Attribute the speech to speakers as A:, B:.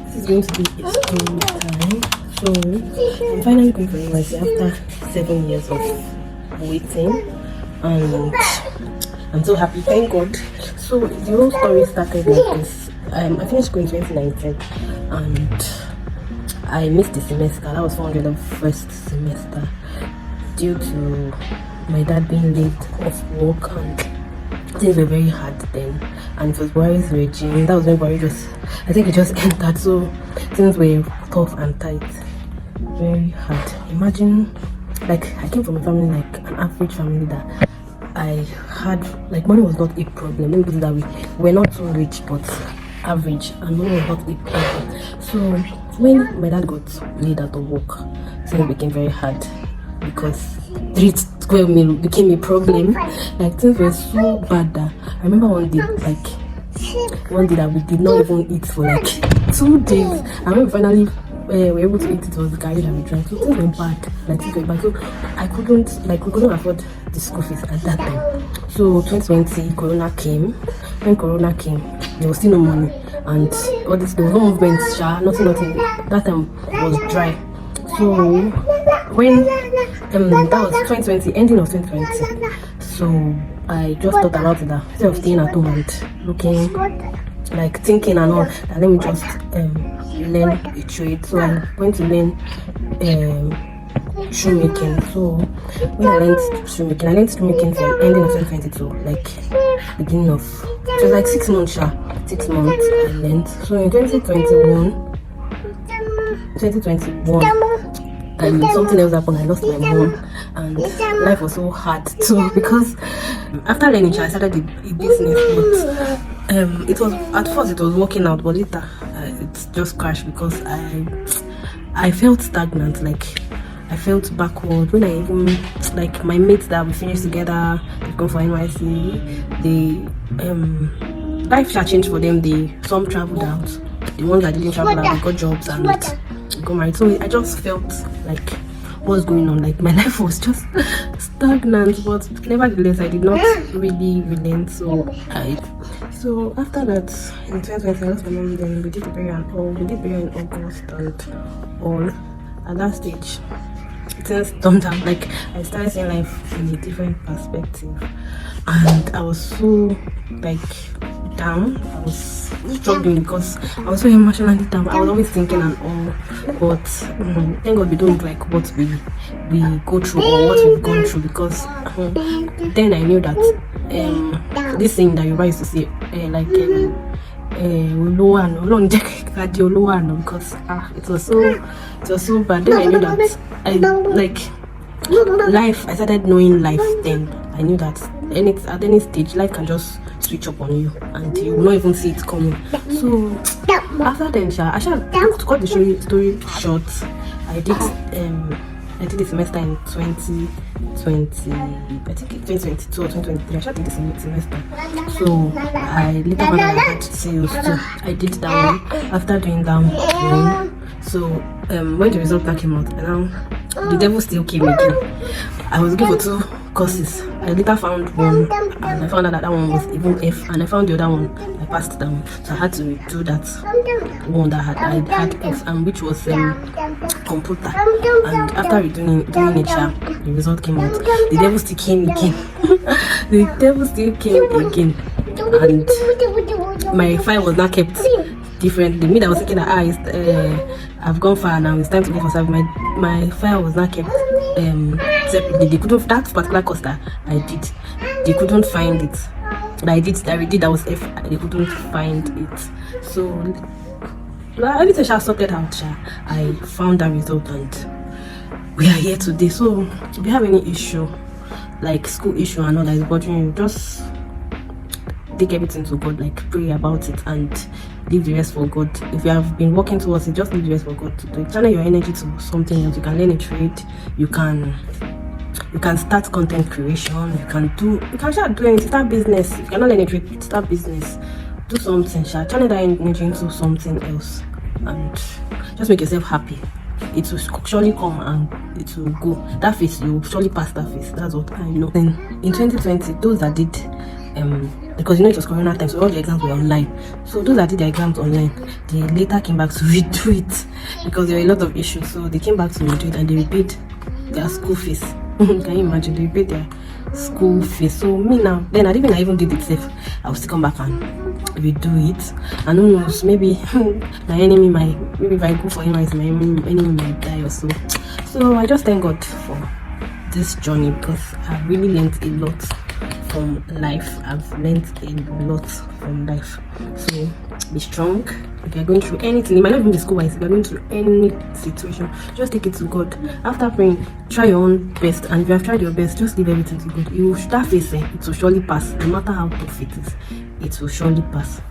A: This is going to be a story time. So I'm finally going for Nysc after 7 years of waiting, and I'm so happy, thank God. So the whole story started like this. I finished school in 2019 and I missed the semester. That was 400 of first semester due to my dad being late off work, and things were very hard then, and it was Buhari's regime. That was when Buhari I think it just entered, so things were tough and tight, very hard. Imagine, like, I came from a family, like an average family, that I had, like, money was not a problem. Let me put it that way. We're not too rich, but average, and money was not a problem. So when my dad got laid out of work, things became very hard because 3 square meal became a problem. Like, things were so bad that I remember one day that we did not even eat for like 2 days, and when we finally were able to eat, it was the garri that we drank. So things were bad, like things were bad. So we couldn't afford the school fees at that time. So 2020 Corona came. When Corona came, there was still no money, and all this, there was no movement, nothing. That time was dry. So when that was 2020, ending of 2020. So I just thought about it, that instead of staying at home and looking, like thinking and all, that let me just learn a trade. So I went to learn shoemaking. So when I learned shoemaking from ending of 2022, like beginning of, it was like 6 months, 6 months I learned. So in 2021, something else happened. I lost my mom, and life was so hard too, because after learning, I started a business, but it was, at first it was working out, but later it just crashed because I felt stagnant. Like, I felt backward when I even, like, my mates that we finished together, they've gone for Nysc, life had changed for them. Some traveled out, the ones that didn't travel out, they got jobs and got married. So I just felt like, what's going on? Like, my life was just stagnant. But nevertheless, I did not really relent. So after that, in 2020, I lost my mom. Then we did the burial and all. We did burial in August and all. At that stage, things turned out, like, I started seeing life in a different perspective, and I was so, like, down. I was struggling because I was so emotionally down. I was always thinking and all, but thank God we don't look like what we go through or what we've gone through, because then I knew that this thing that you used to say, like because it was so bad. Then I knew that life, I started knowing life then. I knew that at any stage, life can just switch up on you and you will not even see it coming. So after then, to cut the story short, I did the semester in 2020, I think 2022 or 2023. I did the semester. So I later found out I had sales, so I did that one. After doing that one, so when the result came out, and now the devil still came again. I was looking for 2 courses. I later found one, and I found out that one was even F, and I found the other one, I passed that one. So I had to do that one that I had F, and which was computer. And after doing it, the result came out. The devil still came again. And my file was not kept differently. Me that was thinking that I've gone far now, it's time to go for service. My file was not kept separately. They couldn't, that particular course that I did, they couldn't find it. That I did that was F, they couldn't find it. So everything sorted out. I found that result, and we are here today. So if you have any issue, like school issue and all that is bothering you, just take everything to God, like pray about it and leave the rest for God. If you have been working towards it, just leave the rest for God to do it. Channel your energy to something else. You can learn a trade, you can start content creation, you can start doing, start business. If you cannot learn a trade, start business, do something. Channel that energy into something else and just make yourself happy. It will surely come and it will go. That phase, you will surely pass that phase. That's what I know. Then in 2020, those that did because it was corona time, so all the exams were online. So those that did their exams online, they later came back to redo it because there were a lot of issues. So they came back to redo it and they repaid their school fees. Can you imagine? They repaid their school fees. So me now, then I even did it safe. I will still come back and redo it. And who knows, maybe my enemy might, maybe if I go for him, my enemy might die or so. So I just thank God for this journey because I really learned a lot from life. I've learned a lot from life. So be strong. If you're going through anything, it might not even be school-wise, if you're going through any situation, just take it to God. After praying, try your own best, and if you have tried your best, just leave everything to God. You will start facing, it will surely pass. No matter how tough it is, it will surely pass.